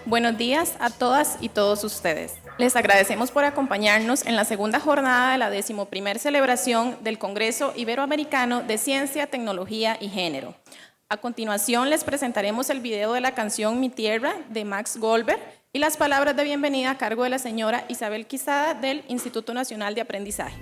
Buenos días a todas y todos ustedes. Les agradecemos por acompañarnos en la segunda jornada de la 11ª celebración del Congreso Iberoamericano de Ciencia, Tecnología y Género. A continuación les presentaremos el video de la canción Mi Tierra de Max Goldberg y las palabras de bienvenida a cargo de la señora Isabel Quizada del Instituto Nacional de Aprendizaje.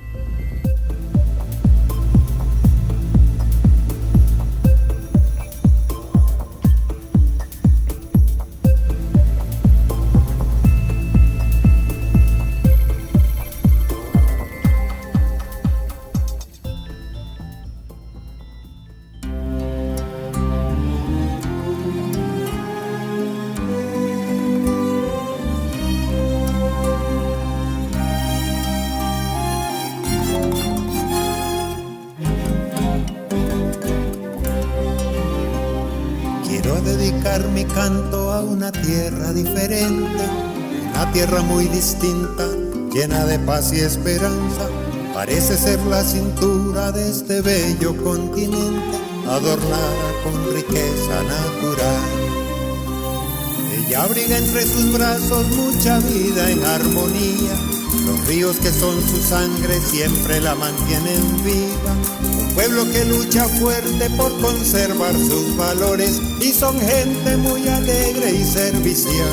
Mi canto a una tierra diferente, una tierra muy distinta, llena de paz y esperanza. Parece ser la cintura de este bello continente, adornada con riqueza natural. Ella abriga entre sus brazos mucha vida en armonía. Los ríos que son su sangre siempre la mantienen viva. Un pueblo que lucha fuerte por conservar sus valores y son gente muy alegre y servicial.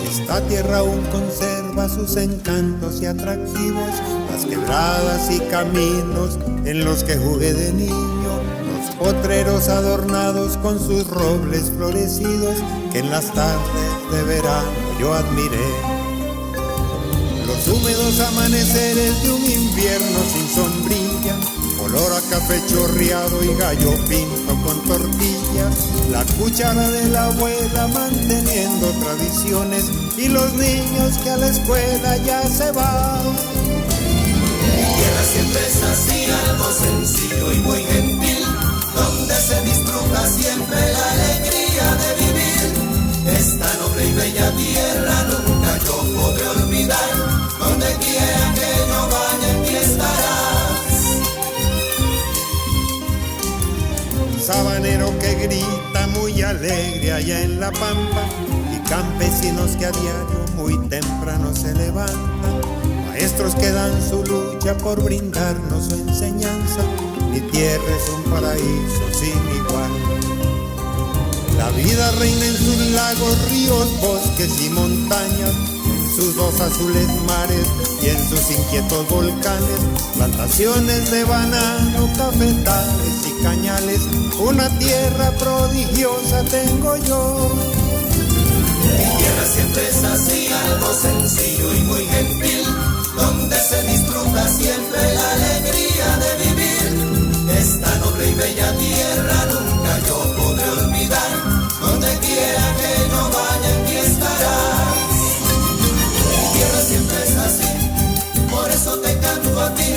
Esta tierra aún conserva sus encantos y atractivos, las quebradas y caminos en los que jugué de niño, los potreros adornados con sus robles florecidos que en las tardes de verano yo admiré. Los húmedos amaneceres de un invierno sin sombrilla, olor a café chorreado y gallo pinto con tortilla, la cuchara de la abuela manteniendo tradiciones y los niños que a la escuela ya se van. Mi tierra siempre es así, algo sencillo y muy gentil, donde se disfruta siempre la alegría de vivir. Esta noble y bella tierra nunca yo podré olvidar, donde quiera que yo vaya en ti estarás. Sabanero que grita muy alegre allá en la pampa, y campesinos que a diario muy temprano se levantan, maestros que dan su lucha por brindarnos su enseñanza. Mi tierra es un paraíso sin igual. La vida reina en sus lagos, ríos, bosques y montañas, en sus dos azules mares y en sus inquietos volcanes, plantaciones de banano, cafetales y cañales. Una tierra prodigiosa tengo yo. Mi tierra siempre es así, algo sencillo y muy gentil, donde se disfruta siempre la alegría de vivir. Esta noble y bella tierra nunca yo podré olvidar, donde quiera que yo vaya en ti estarás. Mi tierra siempre es así, por eso te canto a ti,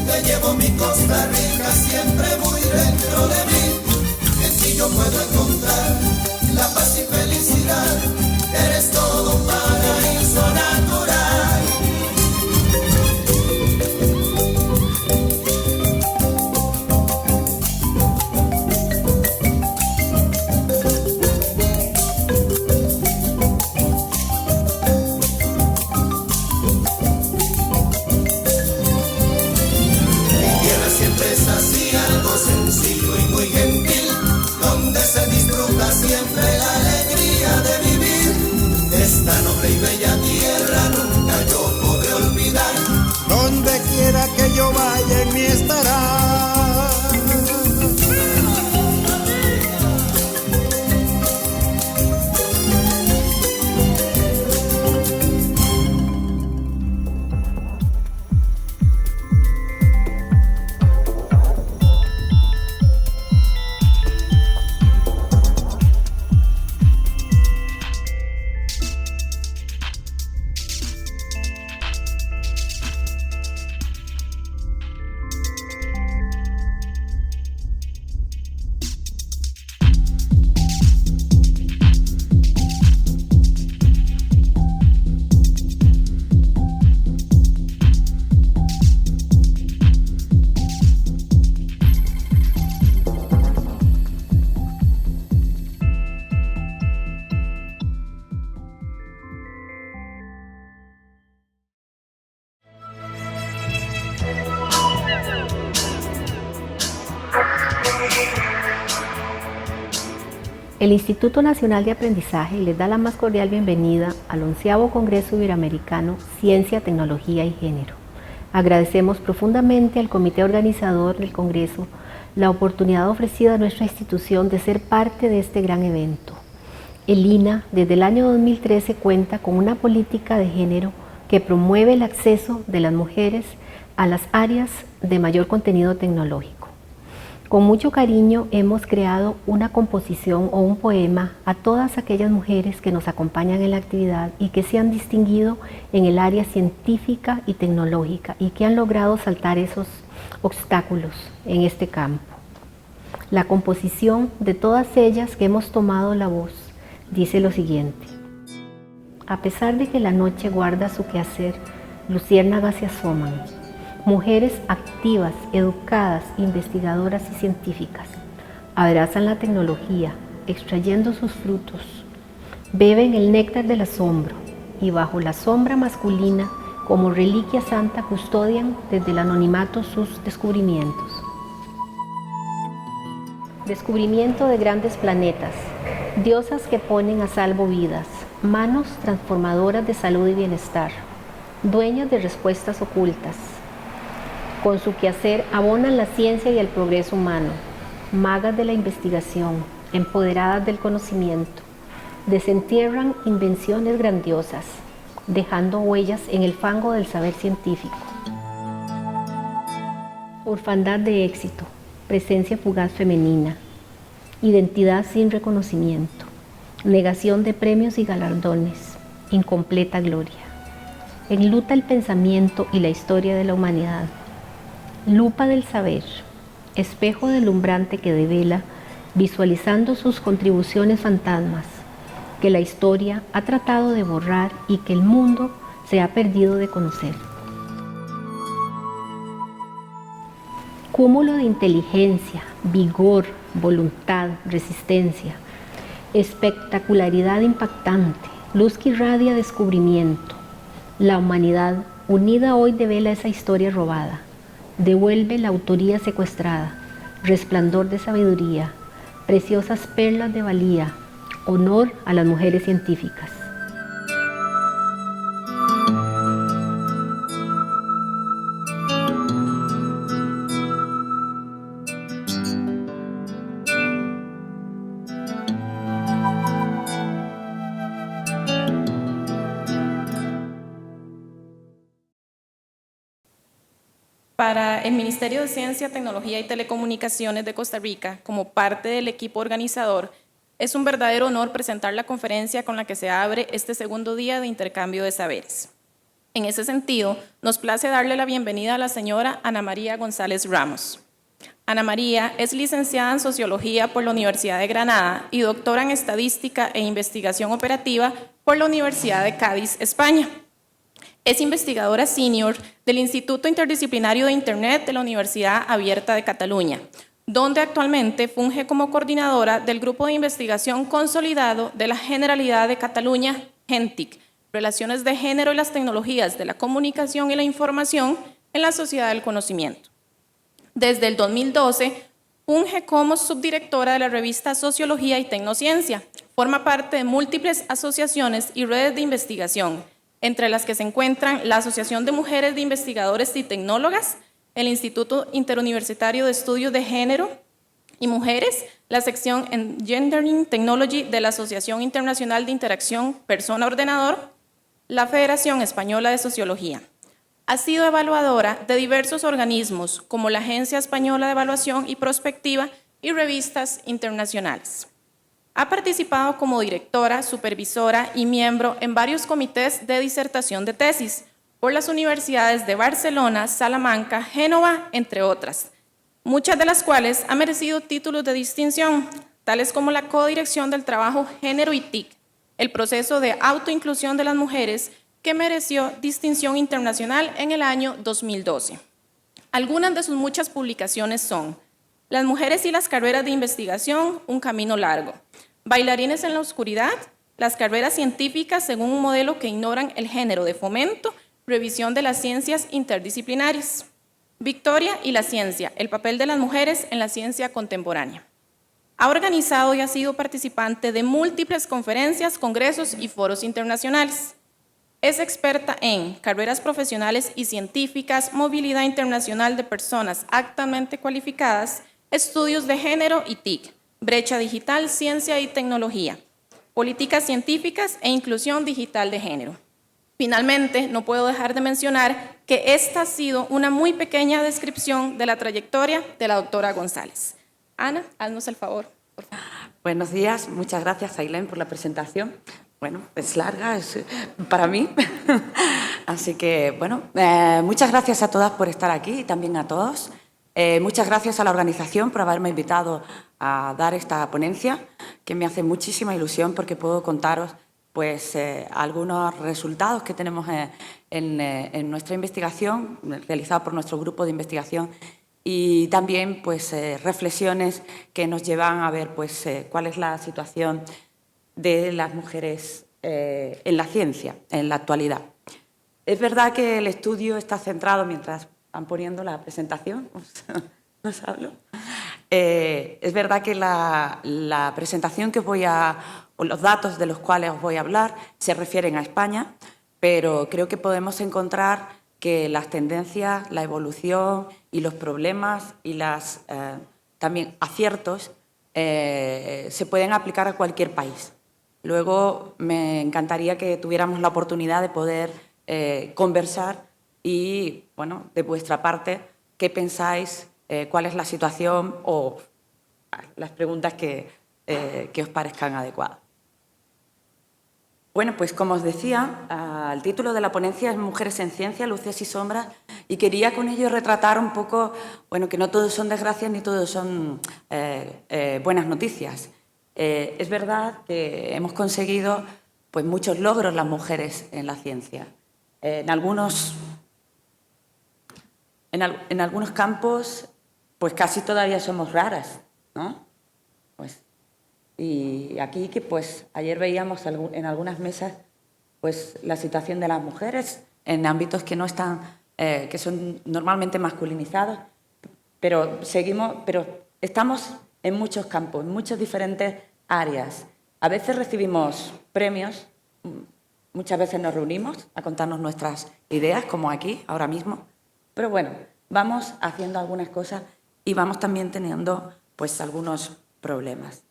te llevo mi Costa Rica siempre muy dentro de mí. En ti yo puedo encontrar la paz y felicidad, eres todo un paraíso natural. Sencillo y muy gentil, donde se disfruta siempre la alegría de vivir. Esta noble y bella tierra El Instituto Nacional de Aprendizaje les da la más cordial bienvenida al 11º Congreso Iberoamericano Ciencia, Tecnología y Género. Agradecemos profundamente al comité organizador del Congreso la oportunidad ofrecida a nuestra institución de ser parte de este gran evento. El INA, desde el año 2013, cuenta con una política de género que promueve el acceso de las mujeres a las áreas de mayor contenido tecnológico. Con mucho cariño hemos creado una composición o un poema a todas aquellas mujeres que nos acompañan en la actividad y que se han distinguido en el área científica y tecnológica y que han logrado saltar esos obstáculos en este campo. La composición de todas ellas que hemos tomado la voz dice lo siguiente: a pesar de que la noche guarda su quehacer, luciérnagas se asoman. Mujeres activas, educadas, investigadoras y científicas abrazan la tecnología, extrayendo sus frutos. Beben el néctar del asombro y bajo la sombra masculina, como reliquia santa, custodian desde el anonimato sus descubrimientos. Descubrimiento de grandes planetas, diosas que ponen a salvo vidas, manos transformadoras de salud y bienestar, dueñas de respuestas ocultas. Con su quehacer abonan la ciencia y el progreso humano, magas de la investigación, empoderadas del conocimiento, desentierran invenciones grandiosas, dejando huellas en el fango del saber científico. Orfandad de éxito, presencia fugaz femenina, identidad sin reconocimiento, negación de premios y galardones, incompleta gloria. Enluta el pensamiento y la historia de la humanidad. Lupa del saber, espejo deslumbrante que devela, visualizando sus contribuciones fantasmas, que la historia ha tratado de borrar y que el mundo se ha perdido de conocer. Cúmulo de inteligencia, vigor, voluntad, resistencia, espectacularidad impactante, luz que irradia descubrimiento. La humanidad unida hoy devela esa historia robada. Devuelve la autoría secuestrada, resplandor de sabiduría, preciosas perlas de valía, honor a las mujeres científicas. Para el Ministerio de Ciencia, Tecnología y Telecomunicaciones de Costa Rica, como parte del equipo organizador, es un verdadero honor presentar la conferencia con la que se abre este segundo día de intercambio de saberes. En ese sentido, nos place darle la bienvenida a la señora Ana María González Ramos. Ana María es licenciada en Sociología por la Universidad de Granada y doctora en Estadística e Investigación Operativa por la Universidad de Cádiz, España. Es investigadora senior del Instituto Interdisciplinario de Internet de la Universidad Abierta de Cataluña, donde actualmente funge como coordinadora del Grupo de Investigación Consolidado de la Generalidad de Cataluña, GENTIC, Relaciones de Género y las Tecnologías de la Comunicación y la Información en la Sociedad del Conocimiento. Desde el 2012, funge como subdirectora de la revista Sociología y Tecnociencia. Forma parte de múltiples asociaciones y redes de investigación, entre las que se encuentran la Asociación de Mujeres de Investigadores y Tecnólogas, el Instituto Interuniversitario de Estudios de Género y Mujeres, la sección Engendering Technology de la Asociación Internacional de Interacción Persona-Ordenador, la Federación Española de Sociología. Ha sido evaluadora de diversos organismos, como la Agencia Española de Evaluación y Prospectiva y revistas internacionales. Ha participado como directora, supervisora y miembro en varios comités de disertación de tesis por las universidades de Barcelona, Salamanca, Génova, entre otras, muchas de las cuales han merecido títulos de distinción, tales como la codirección del trabajo Género y TIC, el proceso de autoinclusión de las mujeres, que mereció distinción internacional en el año 2012. Algunas de sus muchas publicaciones son Las mujeres y las carreras de investigación, un camino largo, Bailarines en la oscuridad, las carreras científicas según un modelo que ignoran el género de fomento, revisión de las ciencias interdisciplinarias, Victoria y la ciencia, el papel de las mujeres en la ciencia contemporánea. Ha organizado y ha sido participante de múltiples conferencias, congresos y foros internacionales. Es experta en carreras profesionales y científicas, movilidad internacional de personas altamente cualificadas, estudios de género y TIC, brecha digital, ciencia y tecnología, políticas científicas e inclusión digital de género. Finalmente, no puedo dejar de mencionar que esta ha sido una muy pequeña descripción de la trayectoria de la doctora González. Ana, haznos el favor, por favor. Buenos días, muchas gracias, Ailén, por la presentación. Bueno, es larga, es para mí. Así que, bueno, muchas gracias a todas por estar aquí y también a todos. Muchas gracias a la organización por haberme invitado a dar esta ponencia, que me hace muchísima ilusión porque puedo contaros pues, algunos resultados que tenemos en nuestra investigación, realizada por nuestro grupo de investigación, y también pues, reflexiones que nos llevan a ver pues, cuál es la situación de las mujeres en la ciencia, en la actualidad. Es verdad que el estudio está centrado, mientras van poniendo la presentación, os hablo. Es verdad que la presentación que os voy a, o los datos de los cuales os voy a hablar se refieren a España, pero creo que podemos encontrar que las tendencias, la evolución y los problemas y las también aciertos se pueden aplicar a cualquier país. Luego me encantaría que tuviéramos la oportunidad de poder conversar y, bueno, de vuestra parte, ¿qué pensáis? ¿Cuál es la situación? O las preguntas que os parezcan adecuadas. Bueno, pues como os decía, el título de la ponencia es Mujeres en Ciencia, Luces y Sombras, y quería con ello retratar un poco, bueno, que no todos son desgracias ni todos son buenas noticias. Es verdad que hemos conseguido pues, muchos logros las mujeres en la ciencia. En algunos campos, pues casi todavía somos raras, ¿no? Pues, y aquí que pues ayer veíamos en algunas mesas pues la situación de las mujeres en ámbitos que no están, que son normalmente masculinizados, pero estamos en muchos campos, en muchas diferentes áreas. A veces recibimos premios, muchas veces nos reunimos a contarnos nuestras ideas, como aquí, ahora mismo. Pero bueno, vamos haciendo algunas cosas y vamos también teniendo pues, algunos problemas.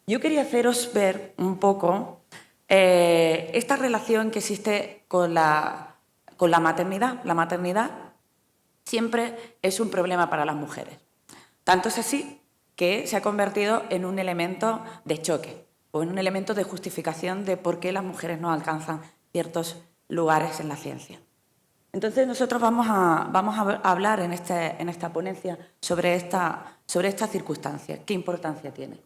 Yo quería haceros ver un poco esta relación que existe con la maternidad. La maternidad siempre es un problema para las mujeres. Tanto es así que se ha convertido en un elemento de choque o en un elemento de justificación de por qué las mujeres no alcanzan ciertos lugares en la ciencia. Entonces nosotros vamos a hablar en esta ponencia sobre esta circunstancia, qué importancia tiene.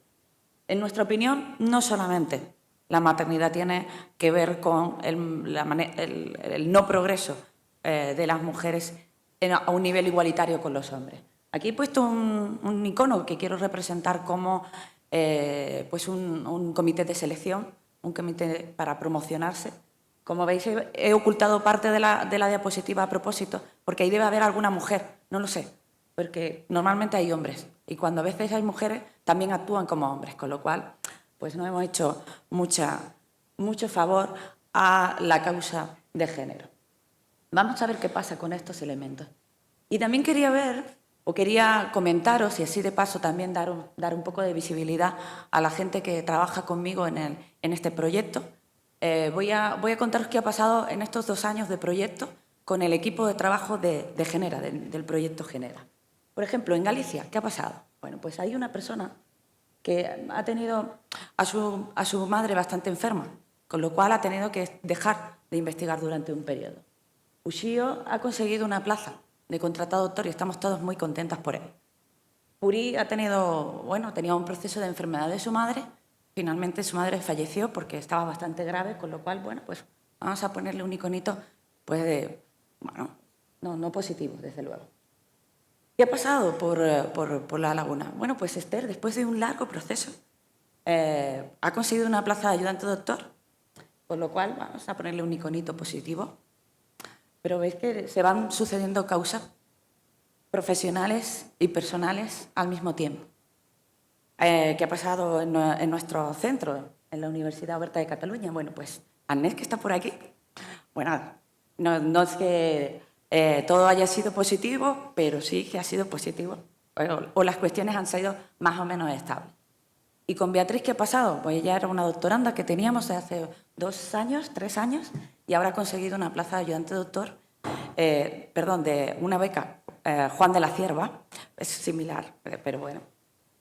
En nuestra opinión, no solamente la maternidad tiene que ver con el no progreso de las mujeres a un nivel igualitario con los hombres. Aquí he puesto un icono que quiero representar como pues un comité de selección, un comité para promocionarse. Como veis, he ocultado parte de la diapositiva a propósito, porque ahí debe haber alguna mujer, no lo sé, porque normalmente hay hombres y cuando a veces hay mujeres también actúan como hombres, con lo cual pues no hemos hecho mucho favor a la causa de género. Vamos a ver qué pasa con estos elementos. Y también quería comentaros y así de paso también dar un poco de visibilidad a la gente que trabaja conmigo en este proyecto. Voy a contaros qué ha pasado en estos 2 años de proyecto con el equipo de trabajo de Genera, del proyecto Genera. Por ejemplo, en Galicia, ¿qué ha pasado? Bueno, pues hay una persona que ha tenido a su madre bastante enferma, con lo cual ha tenido que dejar de investigar durante un periodo. Uxío ha conseguido una plaza de contratado doctor y estamos todos muy contentas por él. Puri tenía un proceso de enfermedad de su madre. Finalmente su madre falleció porque estaba bastante grave, con lo cual, bueno, pues vamos a ponerle un iconito, pues no positivo, desde luego. ¿Qué ha pasado por La Laguna? Bueno, pues Esther, después de un largo proceso, ha conseguido una plaza de ayudante doctor, con lo cual vamos a ponerle un iconito positivo. Pero veis que se van sucediendo causas profesionales y personales al mismo tiempo. ¿Qué ha pasado en nuestro centro, en la Universidad Oberta de Cataluña? Bueno, pues Agnès, que está por aquí. Bueno, no es que todo haya sido positivo, pero sí que ha sido positivo. O las cuestiones han sido más o menos estables. ¿Y con Beatriz qué ha pasado? Pues ella era una doctoranda que teníamos hace 2 años, 3 años, y ahora ha conseguido una plaza de ayudante doctor, de una beca Juan de la Cierva, es similar, pero bueno.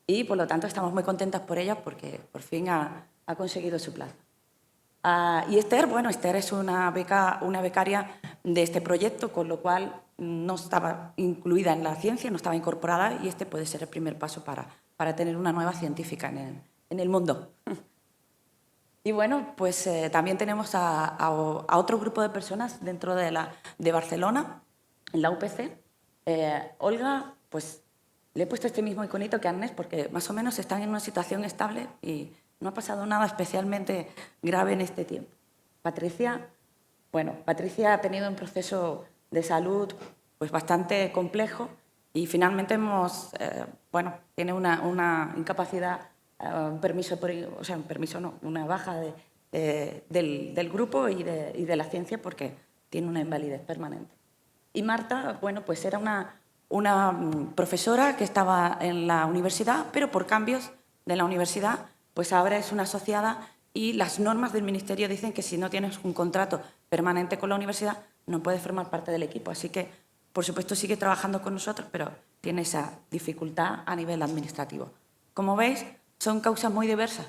Y por lo tanto estamos muy contentas por ella porque por fin ha conseguido su plaza. Y Esther, bueno, Esther es una becaria de este proyecto, con lo cual no estaba incluida en la ciencia, no estaba incorporada, y este puede ser el primer paso para tener una nueva científica en el mundo. Y bueno, pues también tenemos a otro grupo de personas dentro de Barcelona, en la UPC. Olga, pues le he puesto este mismo iconito que Agnès porque más o menos están en una situación estable y no ha pasado nada especialmente grave en este tiempo. Patricia ha tenido un proceso de salud pues bastante complejo y finalmente tiene una incapacidad, una baja del grupo y de la ciencia porque tiene una invalidez permanente. Y Marta, bueno, pues era una profesora que estaba en la universidad, pero por cambios de la universidad, pues ahora es una asociada y las normas del ministerio dicen que si no tienes un contrato permanente con la universidad no puedes formar parte del equipo. Así que, por supuesto, sigue trabajando con nosotros, pero tiene esa dificultad a nivel administrativo. Como veis, son causas muy diversas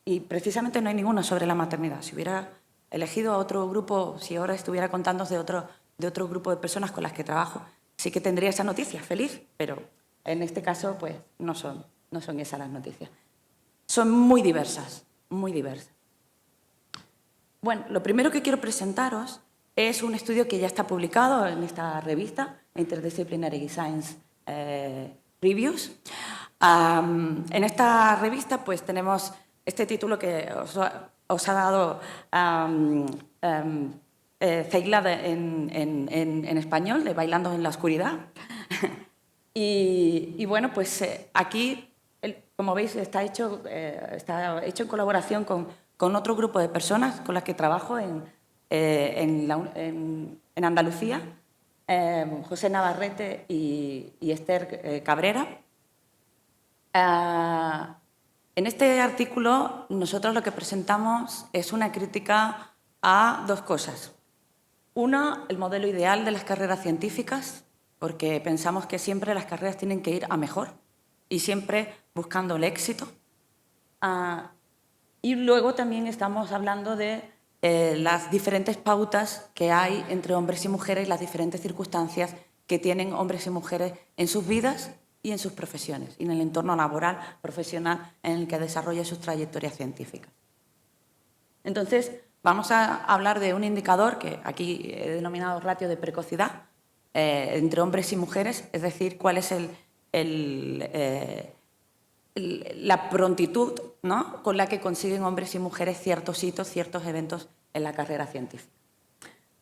y precisamente no hay ninguna sobre la maternidad. Si hubiera elegido a otro grupo, si ahora estuviera contándoos de otro grupo de personas con las que trabajo, sí que tendría esa noticia, feliz, pero en este caso pues no son esas las noticias. Son muy diversas, muy diversas. Bueno, lo primero que quiero presentaros es un estudio que ya está publicado en esta revista, Interdisciplinary Science Reviews. En esta revista pues tenemos este título que os ha dado Ceila en español, de Bailando en la oscuridad. y bueno, pues aquí, como veis, está hecho en colaboración con otro grupo de personas con las que trabajo en Andalucía, José Navarrete y Esther Cabrera. En este artículo nosotros lo que presentamos es una crítica a 2 cosas. Una, el modelo ideal de las carreras científicas, porque pensamos que siempre las carreras tienen que ir a mejor y siempre buscando el éxito. Y luego también estamos hablando de las diferentes pautas que hay entre hombres y mujeres, las diferentes circunstancias que tienen hombres y mujeres en sus vidas y en sus profesiones, y en el entorno laboral, profesional, en el que desarrolla sus trayectorias científicas. Entonces, vamos a hablar de un indicador que aquí he denominado ratio de precocidad entre hombres y mujeres, es decir, cuál es la prontitud, ¿no?, con la que consiguen hombres y mujeres ciertos hitos, ciertos eventos en la carrera científica.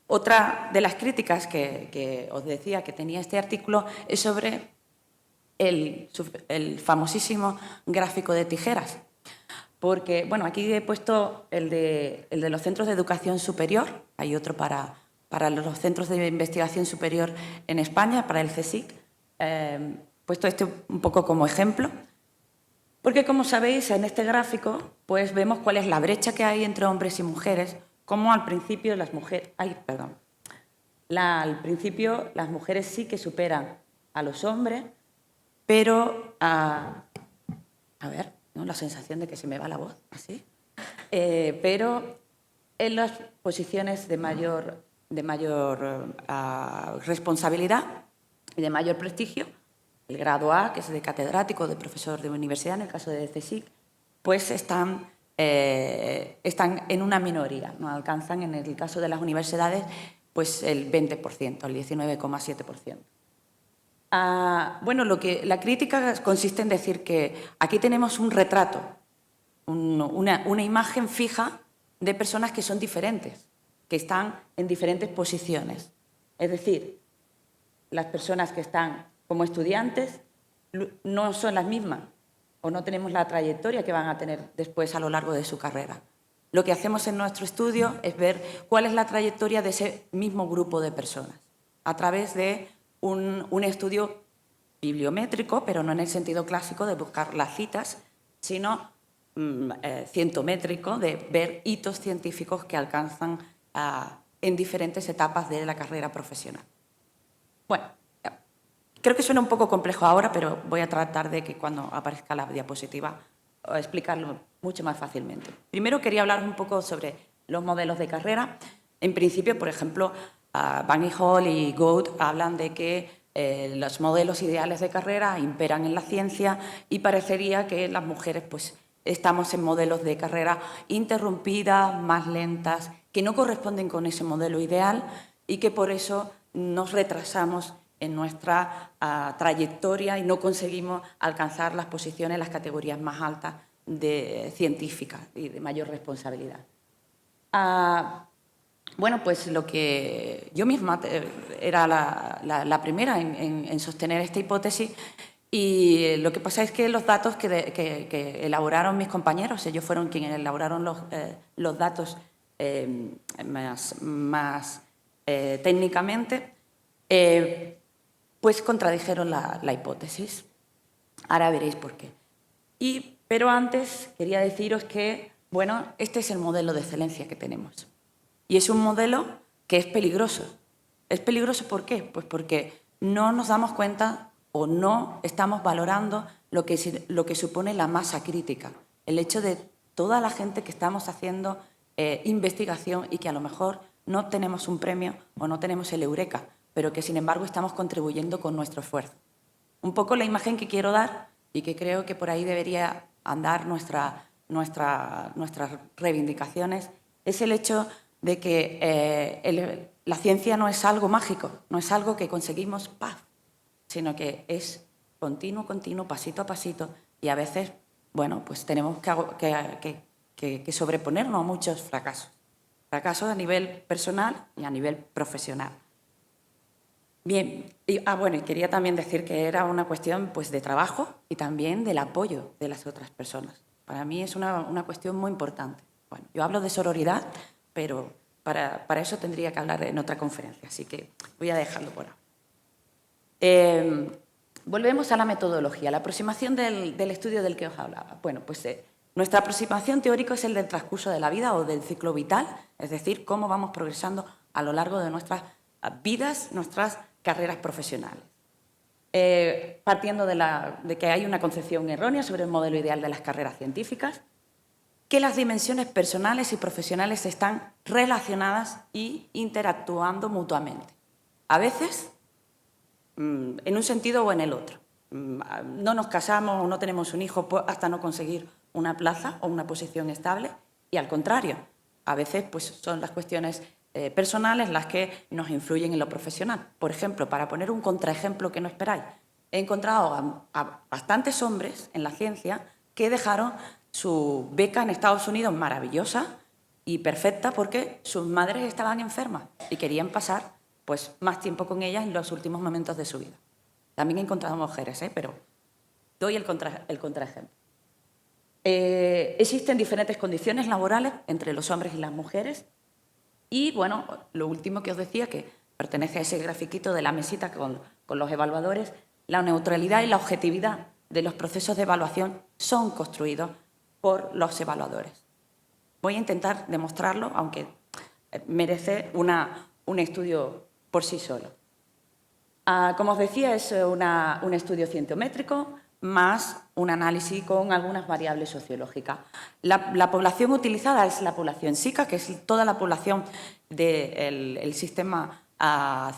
Otra de las críticas que os decía que tenía este artículo es sobre el famosísimo gráfico de tijeras. Porque, bueno, aquí he puesto el de los centros de educación superior, hay otro para los centros de investigación superior en España, para el CSIC. He puesto este un poco como ejemplo, porque, como sabéis, en este gráfico pues vemos cuál es la brecha que hay entre hombres y mujeres, cómo al principio las mujeres... al principio las mujeres sí que superan a los hombres, pero... ¿no? La sensación de que se me va la voz, así. Pero en las posiciones de mayor responsabilidad y de mayor prestigio, el grado A, que es de catedrático, de profesor de universidad, en el caso de CSIC, pues están en una minoría, no alcanzan, en el caso de las universidades, pues el 20%, el 19,7%. Bueno, la crítica consiste en decir que aquí tenemos un retrato, una imagen fija de personas que son diferentes, que están en diferentes posiciones. Es decir, las personas que están como estudiantes no son las mismas o no tenemos la trayectoria que van a tener después a lo largo de su carrera. Lo que hacemos en nuestro estudio es ver cuál es la trayectoria de ese mismo grupo de personas a través de un estudio bibliométrico, pero no en el sentido clásico de buscar las citas, sino cientométrico, de ver hitos científicos que alcanzan en diferentes etapas de la carrera profesional. Bueno, creo que suena un poco complejo ahora, pero voy a tratar de que cuando aparezca la diapositiva explicarlo mucho más fácilmente. Primero quería hablar un poco sobre los modelos de carrera. En principio, por ejemplo, Bunny Hall y Gould hablan de que los modelos ideales de carrera imperan en la ciencia y parecería que las mujeres pues, estamos en modelos de carrera interrumpidas, más lentas, que no corresponden con ese modelo ideal y que por eso nos retrasamos en nuestra trayectoria y no conseguimos alcanzar las posiciones, las categorías más altas de científicas y de mayor responsabilidad. Bueno, pues lo que yo misma era la primera en sostener esta hipótesis y lo que pasa es que los datos que elaboraron mis compañeros, ellos fueron quienes elaboraron los datos más técnicamente, pues contradijeron la hipótesis. Ahora veréis por qué. Pero antes quería deciros que, bueno, este es el modelo de excelencia que tenemos. Y es un modelo que es peligroso. ¿Es peligroso por qué? Pues porque no nos damos cuenta o no estamos valorando lo que supone la masa crítica. El hecho de toda la gente que estamos haciendo investigación y que a lo mejor no tenemos un premio o no tenemos el Eureka, pero que sin embargo estamos contribuyendo con nuestro esfuerzo. Un poco la imagen que quiero dar y que creo que por ahí debería andar nuestras reivindicaciones es el hecho de que la ciencia no es algo mágico, no es algo que conseguimos paz, sino que es continuo, pasito a pasito y a veces, bueno, pues tenemos que sobreponernos a muchos fracasos. Fracasos a nivel personal y a nivel profesional. Bien, y quería también decir que era una cuestión pues, de trabajo y también del apoyo de las otras personas. Para mí es una cuestión muy importante. Bueno, yo hablo de sororidad, pero para eso tendría que hablar en otra conferencia, así que voy a dejarlo por ahora. Volvemos a la metodología, la aproximación del estudio del que os hablaba. Bueno, pues nuestra aproximación teórica es el del transcurso de la vida o del ciclo vital, es decir, cómo vamos progresando a lo largo de nuestras vidas, nuestras carreras profesionales. Partiendo de que hay una concepción errónea sobre el modelo ideal de las carreras científicas, que las dimensiones personales y profesionales están relacionadas y interactuando mutuamente. A veces, en un sentido o en el otro. No nos casamos o no tenemos un hijo hasta no conseguir una plaza o una posición estable y al contrario, a veces pues, son las cuestiones personales las que nos influyen en lo profesional. Por ejemplo, para poner un contraejemplo que no esperáis, he encontrado a bastantes hombres en la ciencia que dejaron su beca en Estados Unidos maravillosa y perfecta porque sus madres estaban enfermas y querían pasar pues, más tiempo con ellas en los últimos momentos de su vida. También he encontrado mujeres, pero doy el contraejemplo. Existen diferentes condiciones laborales entre los hombres y las mujeres. Y, bueno, lo último que os decía, que pertenece a ese grafiquito de la mesita con los evaluadores, la neutralidad y la objetividad de los procesos de evaluación son construidos por los evaluadores. Voy a intentar demostrarlo, aunque merece un estudio por sí solo. Como os decía, es un estudio cientométrico más un análisis con algunas variables sociológicas. La población utilizada es la población SICA, que es toda la población del sistema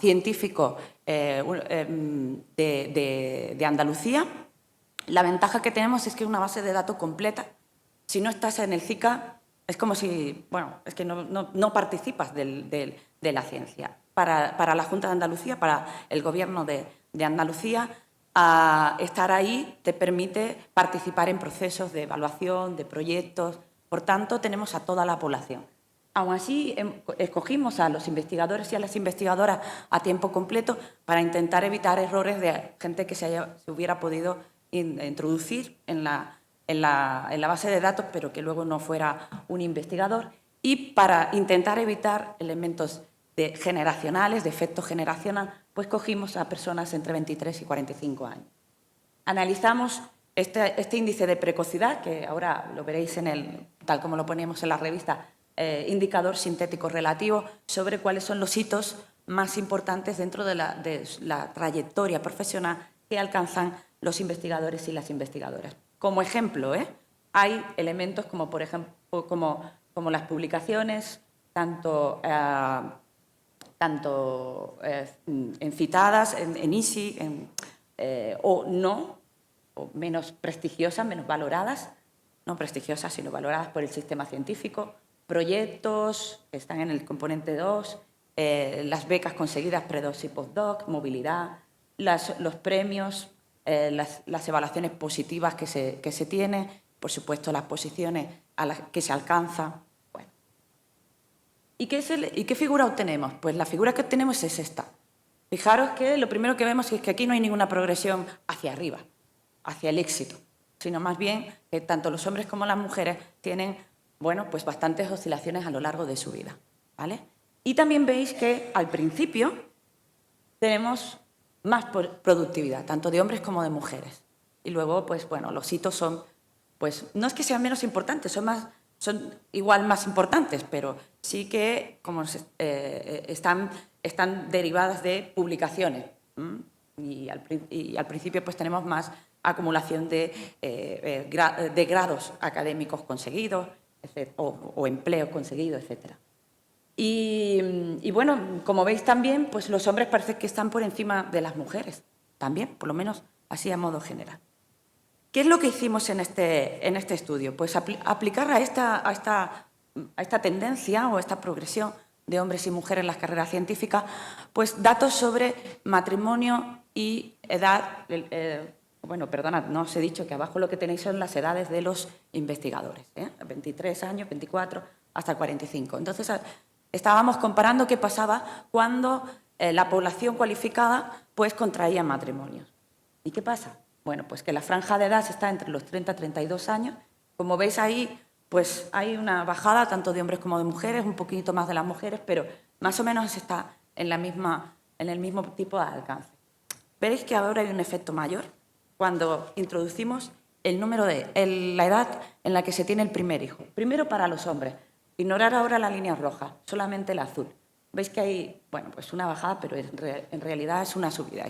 científico de Andalucía. La ventaja que tenemos es que es una base de datos completa. Si no estás en el SICA, es como si, es que no participas de la ciencia. Para la Junta de Andalucía, para el Gobierno de Andalucía, estar ahí te permite participar en procesos de evaluación, de proyectos. Por tanto, tenemos a toda la población. Aún así, escogimos a los investigadores y a las investigadoras a tiempo completo para intentar evitar errores de gente que se hubiera podido introducir en la en la base de datos, pero que luego no fuera un investigador, y para intentar evitar elementos generacionales, de efecto generacional, pues cogimos a personas entre 23 y 45 años. Analizamos este índice de precocidad, que ahora lo veréis tal como lo poníamos en la revista, indicador sintético relativo, sobre cuáles son los hitos más importantes dentro de la trayectoria profesional que alcanzan los investigadores y las investigadoras. Como ejemplo, hay elementos como, por ejemplo, como las publicaciones, tanto citadas en ISI o no, o menos prestigiosas, menos valoradas, no prestigiosas, sino valoradas por el sistema científico, proyectos que están en el componente 2, las becas conseguidas pre-doc y post-doc, movilidad, los premios, las evaluaciones positivas que se tienen, por supuesto las posiciones a las que se alcanza. Bueno. ¿Y qué figura obtenemos? Pues la figura que obtenemos es esta. Fijaros que lo primero que vemos es que aquí no hay ninguna progresión hacia arriba, hacia el éxito, sino más bien que tanto los hombres como las mujeres tienen, bueno, pues bastantes oscilaciones a lo largo de su vida, ¿vale? Y también veis que al principio tenemos más productividad, tanto de hombres como de mujeres. Y luego, pues bueno, los hitos son, pues no es que sean menos importantes, son igual más importantes, pero sí que como están derivadas de publicaciones. Y al principio pues tenemos más acumulación de grados académicos conseguidos o empleo conseguido, etc. Y bueno, como veis también, pues los hombres parece que están por encima de las mujeres, también, por lo menos así a modo general. ¿Qué es lo que hicimos en este estudio? Pues aplicar a esta tendencia o a esta progresión de hombres y mujeres en las carreras científicas, pues datos sobre matrimonio y edad. Bueno, perdonad, no os he dicho que abajo lo que tenéis son las edades de los investigadores, 23 años, 24, hasta 45. Entonces, estábamos comparando qué pasaba cuando la población cualificada pues contraía matrimonios. ¿Y qué pasa? Bueno, pues que la franja de edad está entre los 30 y 32 años. Como veis ahí, pues hay una bajada tanto de hombres como de mujeres, un poquito más de las mujeres, pero más o menos está en el mismo tipo de alcance. Veréis que ahora hay un efecto mayor cuando introducimos la edad en la que se tiene el primer hijo. Primero para los hombres. Ignorar ahora la línea roja, solamente la azul. Veis que hay, bueno, pues una bajada, pero en realidad es una subida.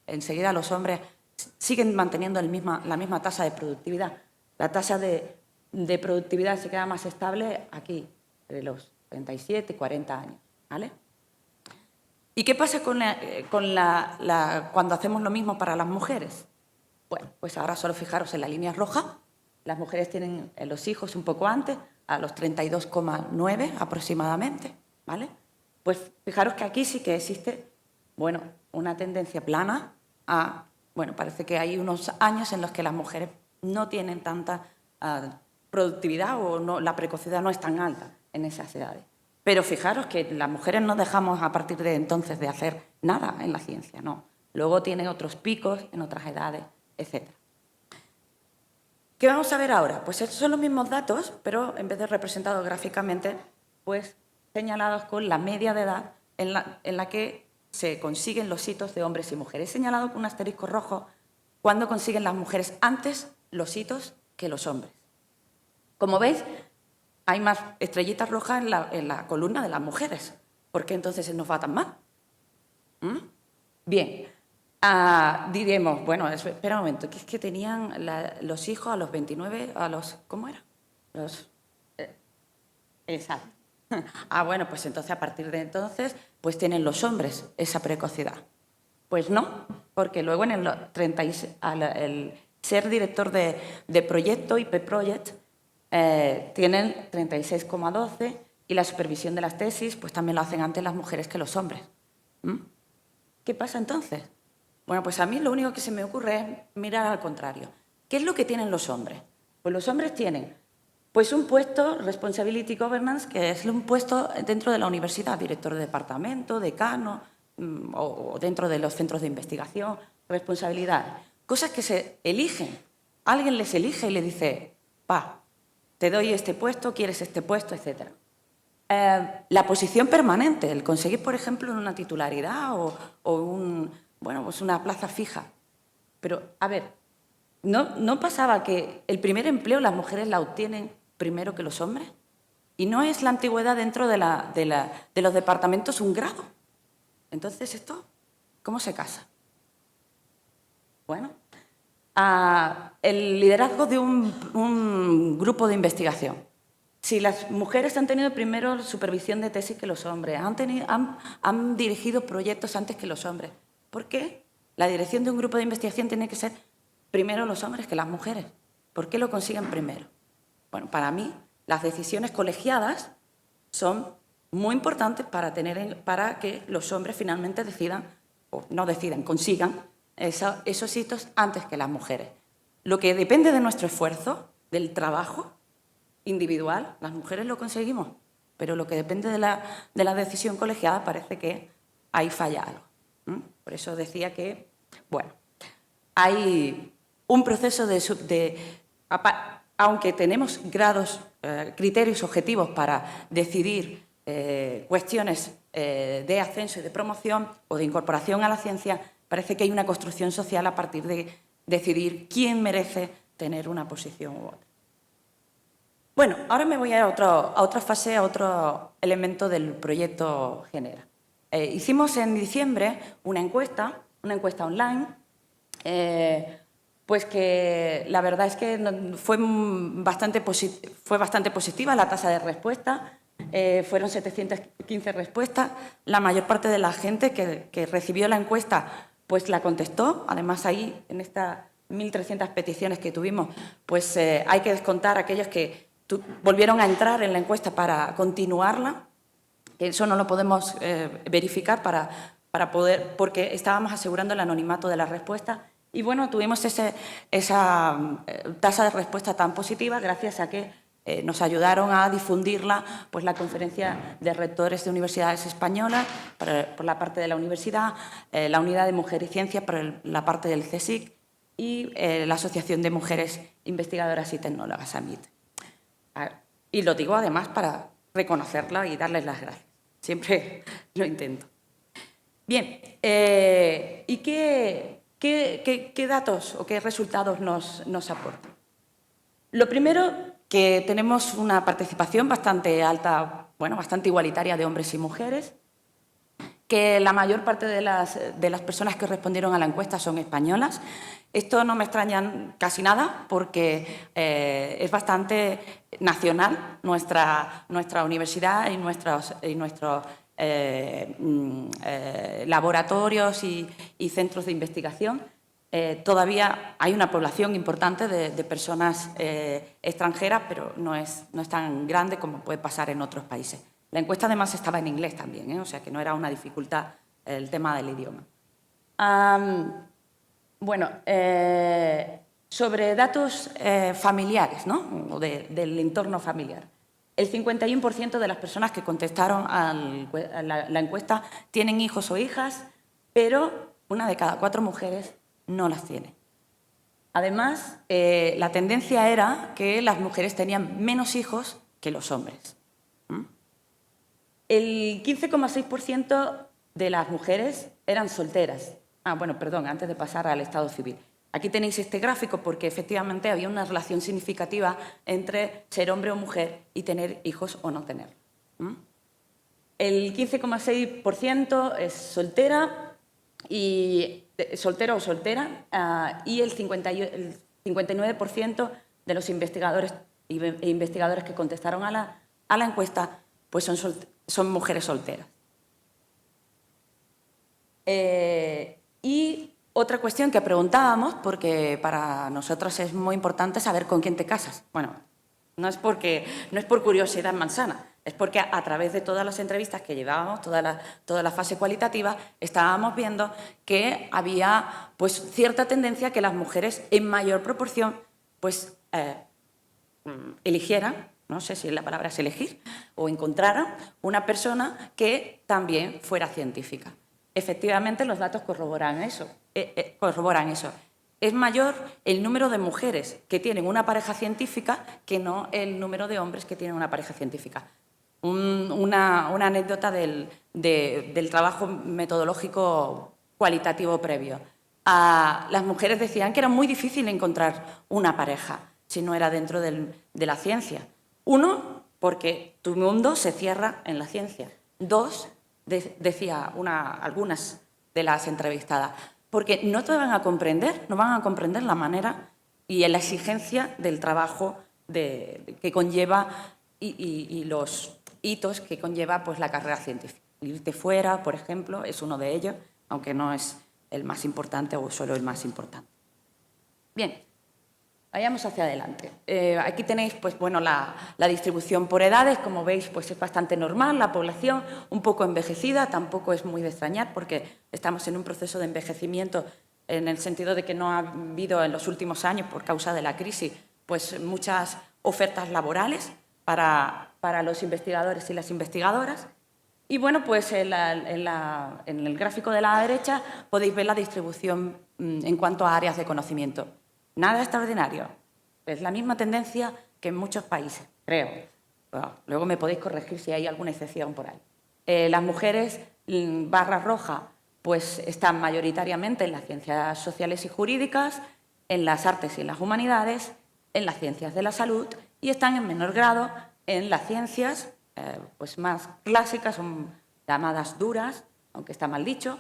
Enseguida los hombres siguen manteniendo la misma tasa de productividad. La tasa de productividad se queda más estable aquí, de los 37 y 40 años, ¿vale? ¿Y qué pasa cuando hacemos lo mismo para las mujeres? Bueno, pues ahora solo fijaros en la línea roja. Las mujeres tienen los hijos un poco antes, a los 32,9 aproximadamente, ¿vale? Pues fijaros que aquí sí que existe, bueno, una tendencia plana a, bueno, parece que hay unos años en los que las mujeres no tienen tanta productividad o no, la precocidad no es tan alta en esas edades. Pero fijaros que las mujeres no dejamos a partir de entonces de hacer nada en la ciencia, no. Luego tienen otros picos en otras edades, etc. ¿Qué vamos a ver ahora? Pues estos son los mismos datos, pero en vez de representados gráficamente, pues señalados con la media de edad en la que se consiguen los hitos de hombres y mujeres. He señalado con un asterisco rojo cuando consiguen las mujeres antes los hitos que los hombres. Como veis, hay más estrellitas rojas en la columna de las mujeres. ¿Por qué entonces nos va tan mal? Bien. Diremos, bueno, espera un momento, que es que tenían los hijos a los 29, ¿cómo era? Exacto. Bueno, pues entonces a partir de entonces, pues tienen los hombres esa precocidad. Pues no, porque luego en el ser director de proyecto, IP Project, tienen 36,12 y la supervisión de las tesis, pues también lo hacen antes las mujeres que los hombres. ¿Qué pasa entonces? Bueno, pues a mí lo único que se me ocurre es mirar al contrario. ¿Qué es lo que tienen los hombres? Pues los hombres tienen pues un puesto, Responsibility Governance, que es un puesto dentro de la universidad, director de departamento, decano, o dentro de los centros de investigación, responsabilidad. Cosas que se eligen alguien les elige y les dice, te doy este puesto, quieres este puesto, etc. La posición permanente, el conseguir, por ejemplo, una titularidad o pues una plaza fija. Pero, a ver, ¿no pasaba que el primer empleo las mujeres la obtienen primero que los hombres? ¿Y no es la antigüedad dentro de los departamentos un grado? Entonces, ¿esto cómo se casa? Bueno, el liderazgo de un grupo de investigación. Si las mujeres han tenido primero supervisión de tesis que los hombres, han dirigido proyectos antes que los hombres, ¿por qué la dirección de un grupo de investigación tiene que ser primero los hombres que las mujeres? ¿Por qué lo consiguen primero? Bueno, para mí, las decisiones colegiadas son muy importantes para que los hombres finalmente consigan esos hitos antes que las mujeres. Lo que depende de nuestro esfuerzo, del trabajo individual, las mujeres lo conseguimos, pero lo que depende de la decisión colegiada parece que ahí falla algo. Por eso decía que, bueno, hay un proceso aunque tenemos criterios objetivos para decidir cuestiones de ascenso y de promoción o de incorporación a la ciencia, parece que hay una construcción social a partir de decidir quién merece tener una posición u otra. Bueno, ahora me voy a otra fase, a otro elemento del proyecto Genera. Hicimos en diciembre una encuesta online, pues que la verdad es que fue bastante positiva la tasa de respuesta. Fueron 715 respuestas. La mayor parte de la gente que recibió la encuesta pues la contestó. Además, ahí, en estas 1.300 peticiones que tuvimos, pues hay que descontar aquellos que volvieron a entrar en la encuesta para continuarla. Eso no lo podemos verificar porque estábamos asegurando el anonimato de la respuesta. Y bueno, tuvimos esa tasa de respuesta tan positiva gracias a que nos ayudaron a difundirla pues la Conferencia de Rectores de Universidades Españolas por la parte de la universidad, la Unidad de Mujer y Ciencia por la parte del CSIC y la Asociación de Mujeres Investigadoras y Tecnólogas, AMIT. Y lo digo además para reconocerla y darles las gracias. Siempre lo intento. Bien, ¿y qué datos o qué resultados nos aportan? Lo primero, que tenemos una participación bastante alta, bastante igualitaria de hombres y mujeres, que la mayor parte de las personas que respondieron a la encuesta son españolas. Esto no me extraña casi nada porque es bastante nacional nuestra universidad y nuestros laboratorios y centros de investigación. Todavía hay una población importante de personas extranjeras, pero no es tan grande como puede pasar en otros países. La encuesta además estaba en inglés también, o sea que no era una dificultad el tema del idioma. Sobre datos familiares, ¿no? O del entorno familiar. El 51% de las personas que contestaron a la encuesta tienen hijos o hijas, pero 1 de cada 4 mujeres no las tiene. Además, la tendencia era que las mujeres tenían menos hijos que los hombres. El 15,6% de las mujeres eran solteras. Antes de pasar al estado civil. Aquí tenéis este gráfico porque efectivamente había una relación significativa entre ser hombre o mujer y tener hijos o no tener. El 15,6% es soltera soltero o soltera, y el 59% de los investigadores e investigadoras que contestaron a la encuesta pues son mujeres solteras. Y otra cuestión que preguntábamos, porque para nosotros es muy importante saber con quién te casas. Bueno, no es por curiosidad manzana, es porque a través de todas las entrevistas que llevábamos, toda la fase cualitativa, estábamos viendo que había pues cierta tendencia a que las mujeres en mayor proporción pues eligieran, no sé si la palabra es elegir, o encontraran una persona que también fuera científica. Efectivamente, los datos corroboran eso. es mayor el número de mujeres que tienen una pareja científica que no el número de hombres que tienen una pareja científica. Una anécdota del trabajo metodológico cualitativo previo. Las mujeres decían que era muy difícil encontrar una pareja si no era dentro de la ciencia. Uno, porque tu mundo se cierra en la ciencia. Dos, decía algunas de las entrevistadas, porque no te van a comprender, no van a comprender la manera y la exigencia del trabajo que conlleva y los hitos que conlleva pues, la carrera científica. Irte fuera, por ejemplo, es uno de ellos, aunque no es el más importante o solo el más importante. Bien, vayamos hacia adelante. Aquí tenéis pues, bueno, la distribución por edades. Como veis, pues, es bastante normal, la población un poco envejecida, tampoco es muy de extrañar porque estamos en un proceso de envejecimiento en el sentido de que no ha habido en los últimos años, por causa de la crisis, pues, muchas ofertas laborales para los investigadores y las investigadoras. Y bueno, pues en el gráfico de la derecha podéis ver la distribución en cuanto a áreas de conocimiento. Nada extraordinario. Es la misma tendencia que en muchos países, creo. Bueno, luego me podéis corregir si hay alguna excepción por ahí. Las mujeres, barra roja, pues están mayoritariamente en las ciencias sociales y jurídicas, en las artes y en las humanidades, en las ciencias de la salud y están en menor grado en las ciencias pues más clásicas, son llamadas duras, aunque está mal dicho,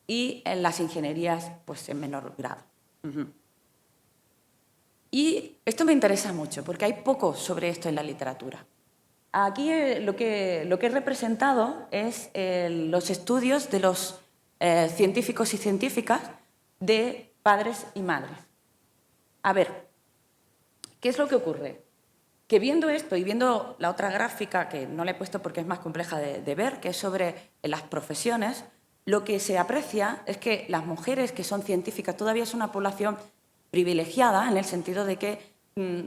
y en las ingenierías pues en menor grado. Y esto me interesa mucho porque hay poco sobre esto en la literatura. Aquí lo que he representado es los estudios de los científicos y científicas de padres y madres. A ver, ¿qué es lo que ocurre? Que viendo esto y viendo la otra gráfica, que no la he puesto porque es más compleja de ver, que es sobre las profesiones, lo que se aprecia es que las mujeres que son científicas todavía es una población privilegiada en el sentido de que,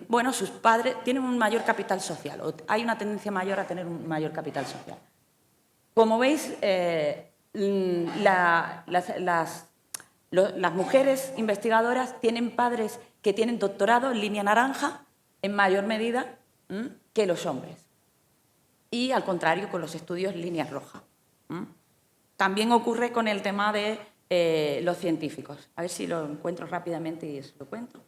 bueno, sus padres tienen un mayor capital social, o hay una tendencia mayor a tener un mayor capital social. Como veis, las mujeres investigadoras tienen padres que tienen doctorado en línea naranja en mayor medida que los hombres. Y al contrario, con los estudios líneas rojas. También ocurre con el tema de los científicos. A ver si lo encuentro rápidamente y os lo cuento.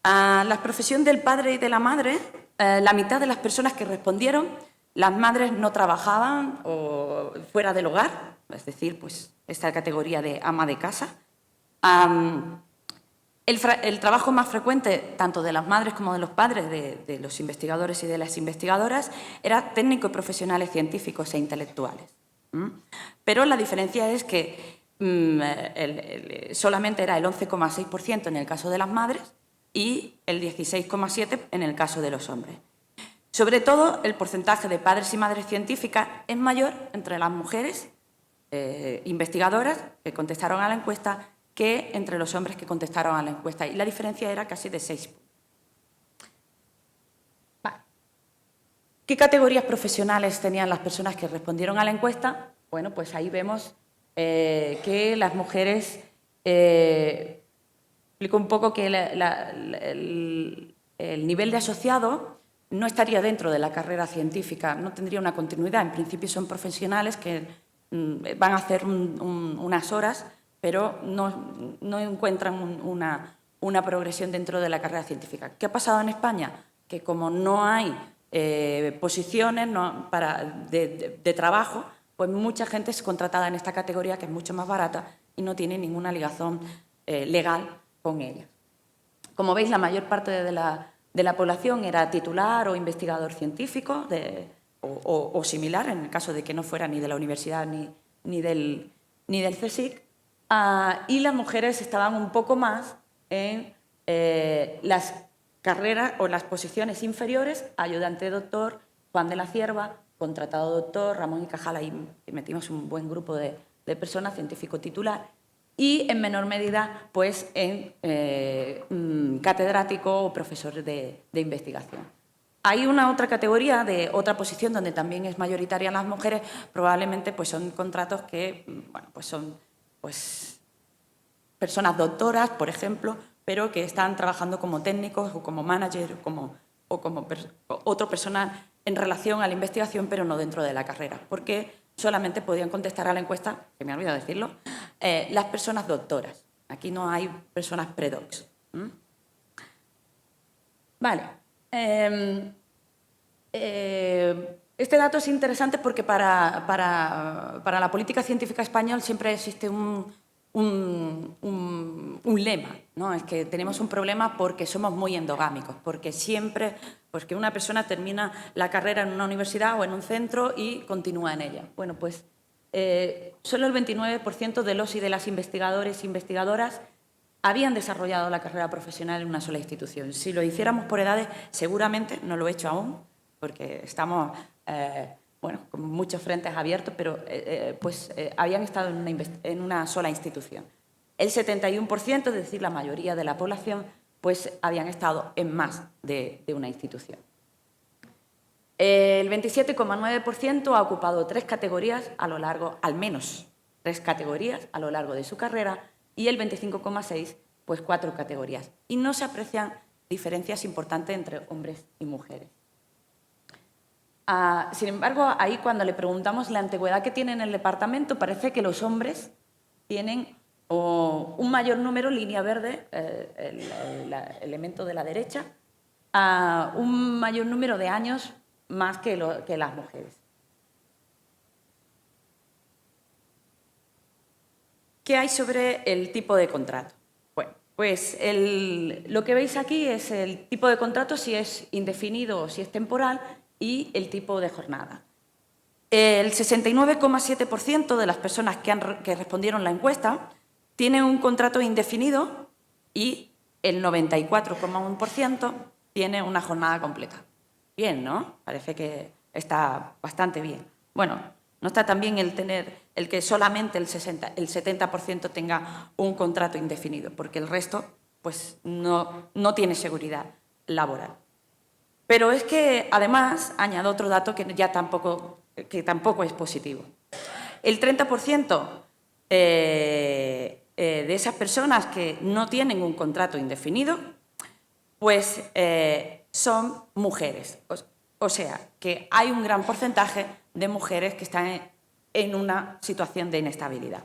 A la profesión del padre y de la madre, la mitad de las personas que respondieron, las madres no trabajaban o fuera del hogar, es decir, pues esta categoría de ama de casa. El trabajo más frecuente, tanto de las madres como de los padres, de los investigadores y de las investigadoras, era técnico y profesionales científicos e intelectuales. Pero la diferencia es que solamente era el 11,6% en el caso de las madres y el 16,7% en el caso de los hombres. Sobre todo, el porcentaje de padres y madres científicas es mayor entre las mujeres investigadoras que contestaron a la encuesta que entre los hombres que contestaron a la encuesta, y la diferencia era casi de 6 puntos. Vale. ¿Qué categorías profesionales tenían las personas que respondieron a la encuesta? Bueno, pues ahí vemos que las mujeres, explico un poco que el nivel de asociado no estaría dentro de la carrera científica, no tendría una continuidad. En principio son profesionales que van a hacer unas horas, pero no encuentran una progresión dentro de la carrera científica. ¿Qué ha pasado en España? Que como no hay posiciones de trabajo, pues mucha gente es contratada en esta categoría, que es mucho más barata y no tiene ninguna ligación legal con ella. Como veis, la mayor parte de la población era titular o investigador científico o similar, en el caso de que no fuera ni de la universidad ni del CSIC. Y las mujeres estaban un poco más en las carreras o las posiciones inferiores, ayudante de doctor, Juan de la Cierva, contratado doctor, Ramón y Cajal, ahí metimos un buen grupo de personas, científico titular, y en menor medida pues en catedrático o profesor de investigación. Hay una otra categoría de otra posición donde también es mayoritaria las mujeres, probablemente pues son contratos que bueno, pues son pues personas doctoras, por ejemplo, pero que están trabajando como técnicos o como manager o como otra persona en relación a la investigación, pero no dentro de la carrera, porque solamente podían contestar a la encuesta, que me he olvidado decirlo, las personas doctoras. Aquí no hay personas predocs. Vale. Este dato es interesante porque para la política científica española siempre existe un lema, ¿no? Es que tenemos un problema porque somos muy endogámicos, porque siempre, pues que una persona termina la carrera en una universidad o en un centro y continúa en ella. Bueno, pues solo el 29% de los y de las investigadores e investigadoras habían desarrollado la carrera profesional en una sola institución. Si lo hiciéramos por edades, seguramente, no lo he hecho aún, porque estamos con muchos frentes abiertos, pero habían estado en una sola institución. El 71%, es decir, la mayoría de la población, pues habían estado en más de una institución. El 27,9% ha ocupado al menos tres categorías a lo largo de su carrera, y el 25,6%, pues 4 categorías. Y no se aprecian diferencias importantes entre hombres y mujeres. Sin embargo, ahí cuando le preguntamos la antigüedad que tiene en el departamento, parece que los hombres tienen un mayor número, línea verde, el elemento de la derecha, un mayor número de años más que las mujeres. ¿Qué hay sobre el tipo de contrato? Bueno, pues lo que veis aquí es el tipo de contrato, si es indefinido o si es temporal, y el tipo de jornada. El 69,7% de las personas que respondieron la encuesta tienen un contrato indefinido y el 94,1% tiene una jornada completa. Bien, ¿no? Parece que está bastante bien. Bueno, no está tan bien el que solamente el 70% tenga un contrato indefinido, porque el resto pues, no tiene seguridad laboral. Pero es que, además, añado otro dato que tampoco es positivo. El 30% de esas personas que no tienen un contrato indefinido, pues son mujeres. O sea, que hay un gran porcentaje de mujeres que están en una situación de inestabilidad.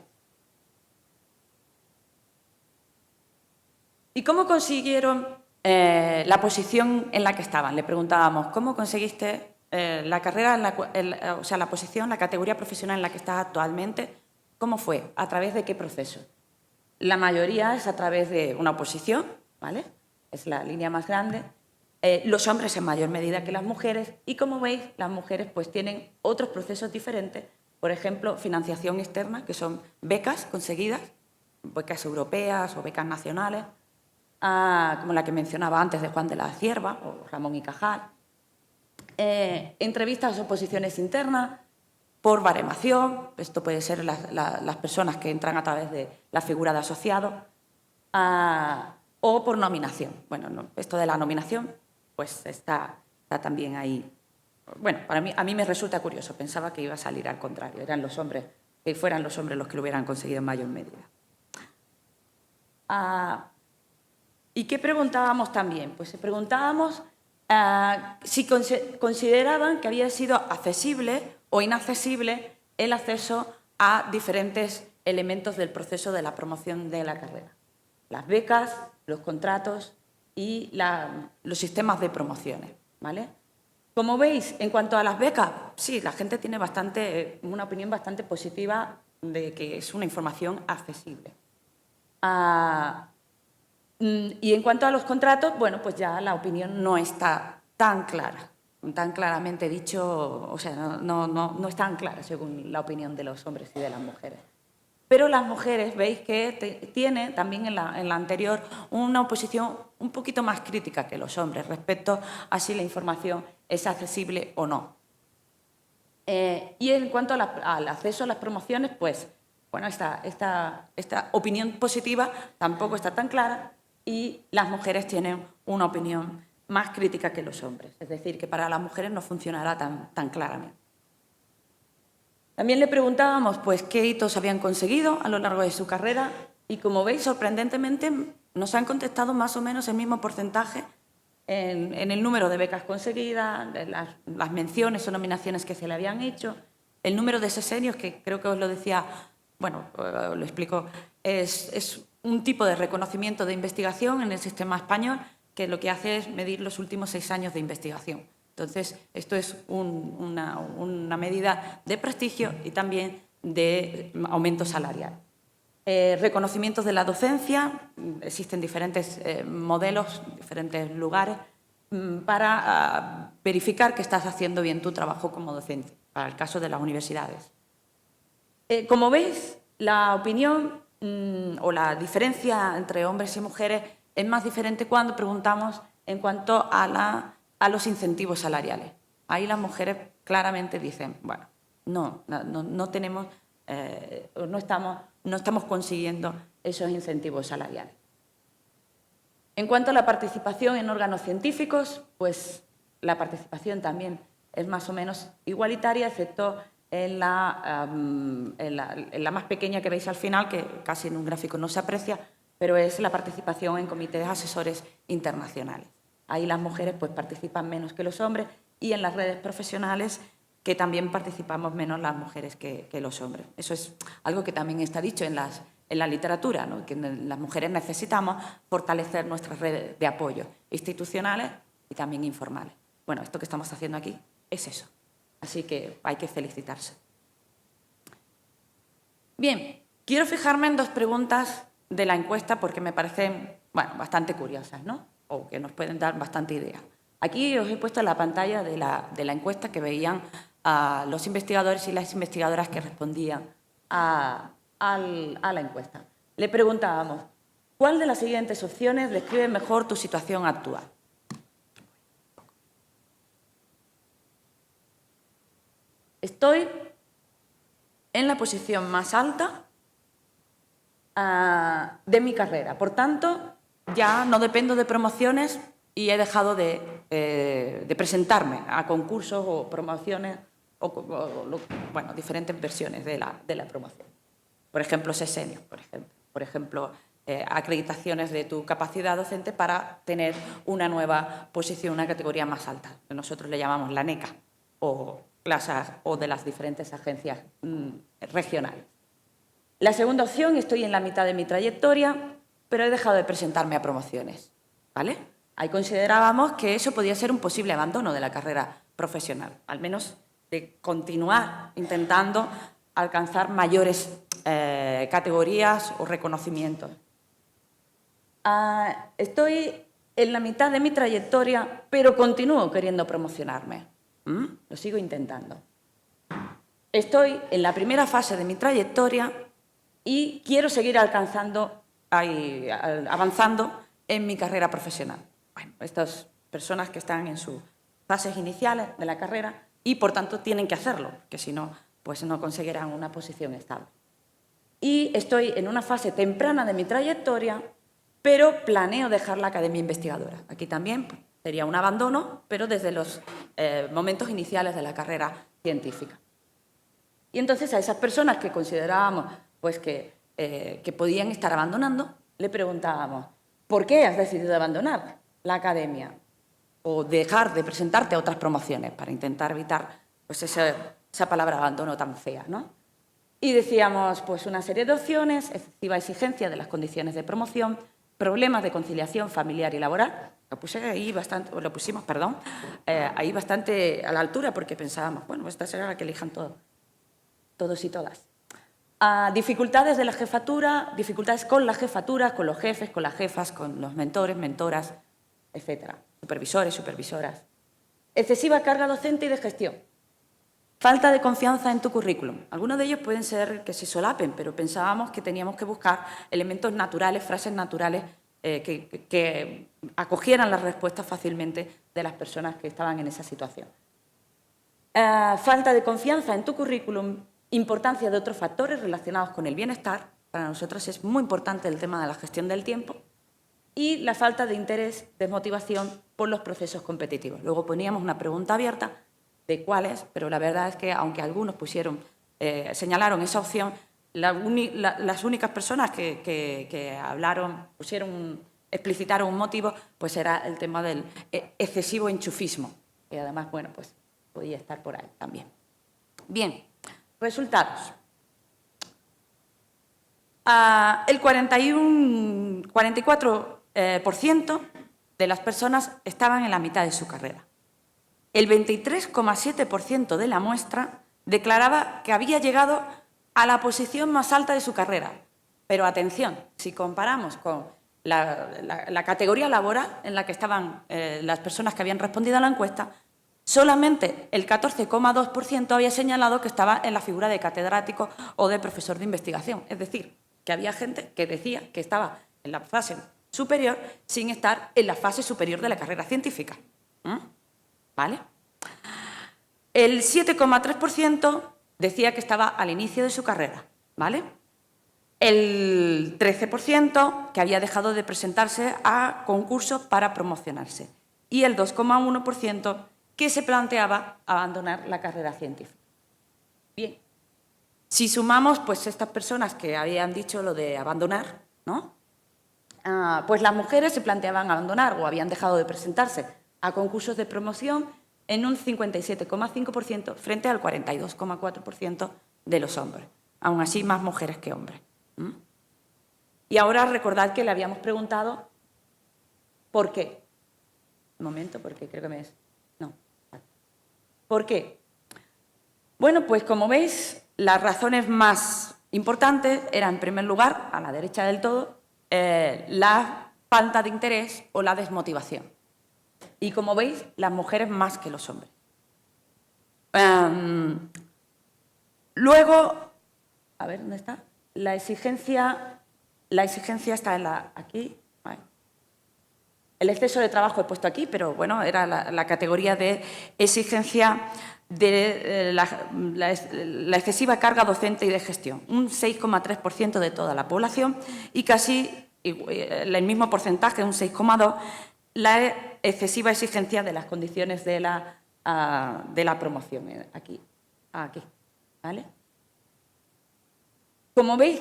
¿Y cómo consiguieron la posición en la que estaban? Le preguntábamos, ¿cómo conseguiste la carrera, la posición, la categoría profesional en la que estás actualmente? ¿Cómo fue? ¿A través de qué proceso? La mayoría es a través de una oposición, ¿vale? Es la línea más grande. Los hombres en mayor medida que las mujeres, y como veis, las mujeres pues tienen otros procesos diferentes, por ejemplo, financiación externa, que son becas conseguidas, becas europeas o becas nacionales, como la que mencionaba antes de Juan de la Cierva o Ramón y Cajal, entrevistas o posiciones internas, por baremación, esto puede ser las personas que entran a través de la figura de asociado, o por nominación. Bueno, esto de la nominación pues está también ahí. Bueno, a mí me resulta curioso, pensaba que iba a salir al contrario, que fueran los hombres los que lo hubieran conseguido en mayor medida. ¿Y qué preguntábamos también? Pues preguntábamos si consideraban que había sido accesible o inaccesible el acceso a diferentes elementos del proceso de la promoción de la carrera. Las becas, los contratos y los sistemas de promociones, ¿vale? Como veis, en cuanto a las becas, sí, la gente tiene una opinión bastante positiva de que es una información accesible. Y en cuanto a los contratos, bueno, pues ya la opinión no está tan clara, tan claramente dicho, o sea, no es tan clara según la opinión de los hombres y de las mujeres. Pero las mujeres, veis que tiene también en la anterior una oposición un poquito más crítica que los hombres respecto a si la información es accesible o no. Y en cuanto al acceso a las promociones, pues, bueno, esta opinión positiva tampoco está tan clara y las mujeres tienen una opinión más crítica que los hombres. Es decir, que para las mujeres no funcionará tan claramente. También le preguntábamos pues, qué hitos habían conseguido a lo largo de su carrera y, como veis, sorprendentemente, nos han contestado más o menos el mismo porcentaje en el número de becas conseguidas, las menciones o nominaciones que se le habían hecho, el número de sesenios, que creo que os lo decía, bueno, lo explico, es un tipo de reconocimiento de investigación en el sistema español que lo que hace es medir los últimos 6 años de investigación. Entonces, esto es una medida de prestigio y también de aumento salarial. Reconocimientos de la docencia, existen diferentes modelos, diferentes lugares para verificar que estás haciendo bien tu trabajo como docente, para el caso de las universidades. Como veis, la opinión o la diferencia entre hombres y mujeres es más diferente cuando preguntamos en cuanto a los incentivos salariales. Ahí las mujeres claramente dicen, bueno, no tenemos, no estamos consiguiendo esos incentivos salariales. En cuanto a la participación en órganos científicos, pues la participación también es más o menos igualitaria, excepto en la más pequeña que veis al final, que casi en un gráfico no se aprecia, pero es la participación en comités asesores internacionales. Ahí las mujeres pues, participan menos que los hombres y en las redes profesionales que también participamos menos las mujeres que los hombres. Eso es algo que también está dicho en la literatura, ¿no? Que las mujeres necesitamos fortalecer nuestras redes de apoyo institucionales y también informales. Bueno, esto que estamos haciendo aquí es eso. Así que hay que felicitarse. Bien, quiero fijarme en 2 preguntas de la encuesta porque me parecen, bueno, bastante curiosas, ¿no? O que nos pueden dar bastante idea. Aquí os he puesto en la pantalla de la encuesta que veían a los investigadores y las investigadoras que respondían a la encuesta. Le preguntábamos, ¿cuál de las siguientes opciones describe mejor tu situación actual? Estoy en la posición más alta de mi carrera. Por tanto, ya no dependo de promociones y he dejado de presentarme a concursos o promociones bueno, diferentes versiones de la promoción. Por ejemplo, sesenios, por ejemplo, acreditaciones de tu capacidad docente para tener una nueva posición, una categoría más alta. Nosotros le llamamos la NECA o de las diferentes agencias regionales. La segunda opción, estoy en la mitad de mi trayectoria, pero he dejado de presentarme a promociones, ¿vale? Ahí considerábamos que eso podía ser un posible abandono de la carrera profesional, al menos de continuar intentando alcanzar mayores categorías o reconocimientos. Estoy en la mitad de mi trayectoria, pero continúo queriendo promocionarme. Lo sigo intentando. Estoy en la primera fase de mi trayectoria y quiero seguir avanzando en mi carrera profesional. Bueno, estas personas que están en sus fases iniciales de la carrera y, por tanto, tienen que hacerlo, porque si no, pues no conseguirán una posición estable. Y estoy en una fase temprana de mi trayectoria, pero planeo dejar la academia investigadora. Aquí también sería un abandono, pero desde los momentos iniciales de la carrera científica. Y entonces a esas personas que considerábamos pues, que podían estar abandonando, le preguntábamos, ¿por qué has decidido abandonar la academia? O dejar de presentarte a otras promociones para intentar evitar pues, esa palabra abandono tan fea, ¿no? Y decíamos pues, una serie de opciones, excesiva exigencia de las condiciones de promoción, problemas de conciliación familiar y laboral. Lo pusimos ahí bastante a la altura porque pensábamos, bueno, esta será la que elijan todos y todas. Dificultades de la jefatura, dificultades con la jefatura, con los jefes, con las jefas, con los mentores, mentoras, etcétera. Supervisores, supervisoras. Excesiva carga docente y de gestión. Falta de confianza en tu currículum. Algunos de ellos pueden ser que se solapen, pero pensábamos que teníamos que buscar elementos naturales, frases naturales que acogieran las respuestas fácilmente de las personas que estaban en esa situación. Falta de confianza en tu currículum, importancia de otros factores relacionados con el bienestar. Para nosotros es muy importante el tema de la gestión del tiempo. Y la falta de interés, desmotivación por los procesos competitivos. Luego poníamos una pregunta abierta de cuáles, pero la verdad es que aunque algunos señalaron esa opción, las únicas personas que hablaron, explicitaron un motivo, pues era el tema del excesivo enchufismo, que además, bueno, pues podía estar por ahí también. Bien, resultados. El 44% de las personas estaban en la mitad de su carrera. El 23,7% de la muestra declaraba que había llegado a la posición más alta de su carrera. Pero atención, si comparamos con la categoría laboral en la que estaban las personas que habían respondido a la encuesta, solamente el 14,2% había señalado que estaba en la figura de catedrático o de profesor de investigación. Es decir, que había gente que decía que estaba en la fase superior sin estar en la fase superior de la carrera científica. ¿Vale? El 7,3% decía que estaba al inicio de su carrera. ¿Vale? El 13% que había dejado de presentarse a concursos para promocionarse. Y el 2,1% que se planteaba abandonar la carrera científica. Bien, si sumamos pues estas personas que habían dicho lo de abandonar, ¿no? Pues las mujeres se planteaban abandonar o habían dejado de presentarse a concursos de promoción en un 57,5% frente al 42,4% de los hombres. Aún así, más mujeres que hombres. Y ahora recordad que le habíamos preguntado ¿por qué? Un momento, porque creo que me es... No. ¿Por qué? Bueno, pues como veis, las razones más importantes eran, en primer lugar, a la derecha del todo, la falta de interés o la desmotivación. Y como veis, las mujeres más que los hombres. Luego, a ver, ¿dónde está? La exigencia está aquí. Vale. El exceso de trabajo he puesto aquí, pero bueno, era la categoría de exigencia de la excesiva carga docente y de gestión. Un 6,3% de toda la población y casi el mismo porcentaje, un 6,2%, la excesiva exigencia de las condiciones de la promoción. Aquí. ¿Vale? Como veis,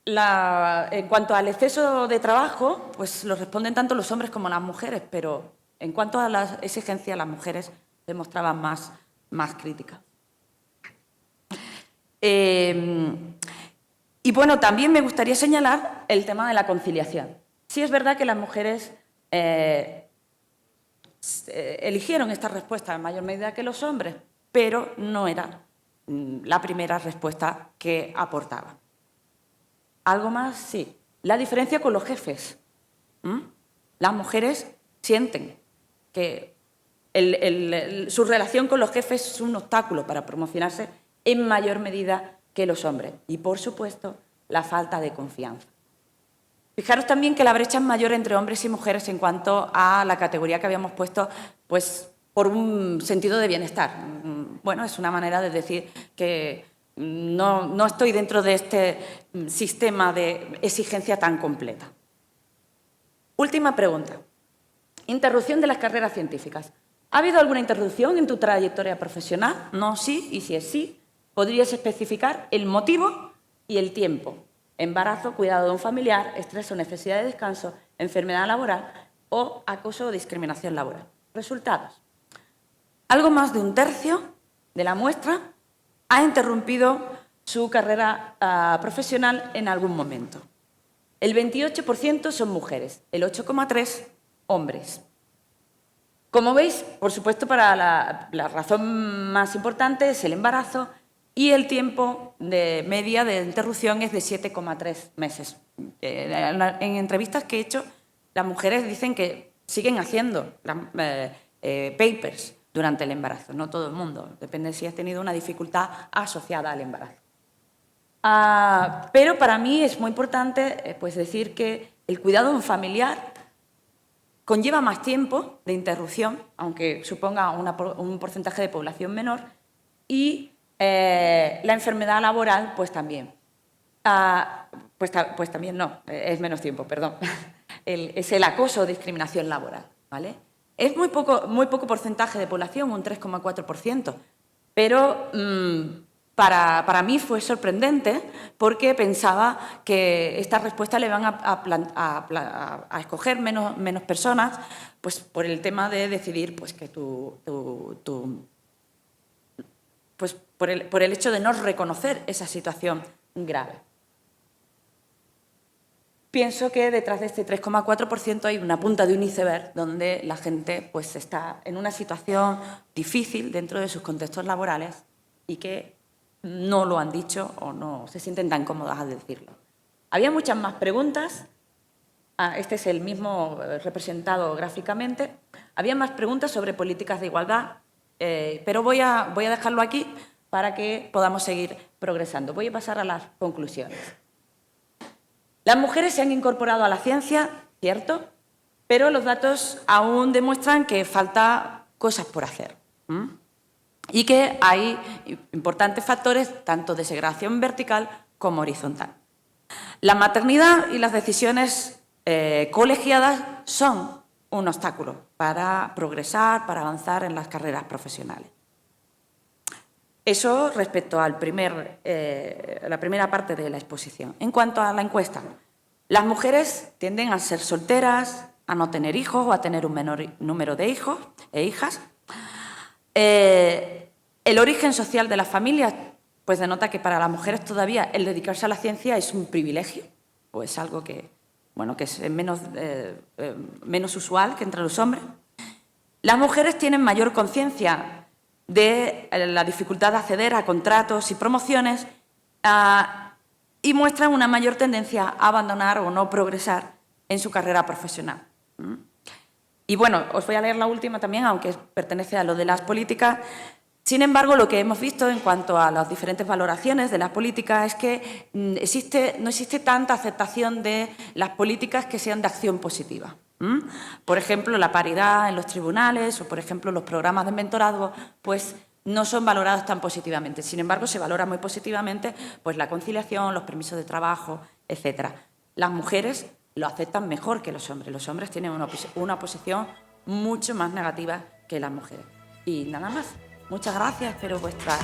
en cuanto al exceso de trabajo, pues lo responden tanto los hombres como las mujeres, pero en cuanto a la exigencia, las mujeres demostraban más crítica. Y bueno, también me gustaría señalar el tema de la conciliación. Sí es verdad que las mujeres eligieron esta respuesta en mayor medida que los hombres, pero no era la primera respuesta que aportaban. ¿Algo más? Sí. La diferencia con los jefes. Las mujeres sienten que su relación con los jefes es un obstáculo para promocionarse en mayor medida que los hombres. Y, por supuesto, la falta de confianza. Fijaros también que la brecha es mayor entre hombres y mujeres en cuanto a la categoría que habíamos puesto, pues, por un sentido de bienestar. Bueno, es una manera de decir que no estoy dentro de este sistema de exigencia tan completa. Última pregunta. Interrupción de las carreras científicas. ¿Ha habido alguna interrupción en tu trayectoria profesional? No, sí, y si es sí, ¿podrías especificar el motivo y el tiempo? Embarazo, cuidado de un familiar, estrés o necesidad de descanso, enfermedad laboral o acoso o discriminación laboral. Resultados. Algo más de un tercio de la muestra ha interrumpido su carrera profesional en algún momento. El 28% son mujeres, el 8,3% hombres. Como veis, por supuesto, para la razón más importante es el embarazo y el tiempo de media de interrupción es de 7,3 meses. En entrevistas que he hecho, las mujeres dicen que siguen haciendo papers durante el embarazo, no todo el mundo, depende si has tenido una dificultad asociada al embarazo. Pero para mí es muy importante pues decir que el cuidado de un familiar conlleva más tiempo de interrupción, aunque suponga un porcentaje de población menor, y la enfermedad laboral, pues también. Pues también no, es menos tiempo, perdón. Es el acoso o discriminación laboral, ¿vale? Es muy poco porcentaje de población, un 3,4%, pero para mí fue sorprendente porque pensaba que esta respuesta le van a escoger menos personas, pues por el tema de decidir pues que pues por el hecho de no reconocer esa situación grave. Pienso que detrás de este 3,4% hay una punta de un iceberg donde la gente pues, está en una situación difícil dentro de sus contextos laborales y que no lo han dicho o no se sienten tan cómodas al decirlo. Había muchas más preguntas. Este es el mismo representado gráficamente. Había más preguntas sobre políticas de igualdad, pero voy a dejarlo aquí para que podamos seguir progresando. Voy a pasar a las conclusiones. Las mujeres se han incorporado a la ciencia, cierto, pero los datos aún demuestran que falta cosas por hacer y que hay importantes factores tanto de segregación vertical como horizontal. La maternidad y las decisiones colegiadas son un obstáculo para progresar, para avanzar en las carreras profesionales. Eso respecto a la primera parte de la exposición. En cuanto a la encuesta, las mujeres tienden a ser solteras, a no tener hijos o a tener un menor número de hijos e hijas. El origen social de las familias pues denota que para las mujeres todavía el dedicarse a la ciencia es un privilegio o es algo que, bueno, que es menos usual que entre los hombres. Las mujeres tienen mayor conciencia de la dificultad de acceder a contratos y promociones y muestran una mayor tendencia a abandonar o no progresar en su carrera profesional. Y bueno, os voy a leer la última también, aunque pertenece a lo de las políticas. Sin embargo, lo que hemos visto en cuanto a las diferentes valoraciones de las políticas es que no existe tanta aceptación de las políticas que sean de acción positiva. Por ejemplo, la paridad en los tribunales o, por ejemplo, los programas de mentorazgo, pues no son valorados tan positivamente. Sin embargo, se valora muy positivamente pues, la conciliación, los permisos de trabajo, etc. Las mujeres lo aceptan mejor que los hombres. Los hombres tienen una posición mucho más negativa que las mujeres. Y nada más. Muchas gracias. Espero vuestras...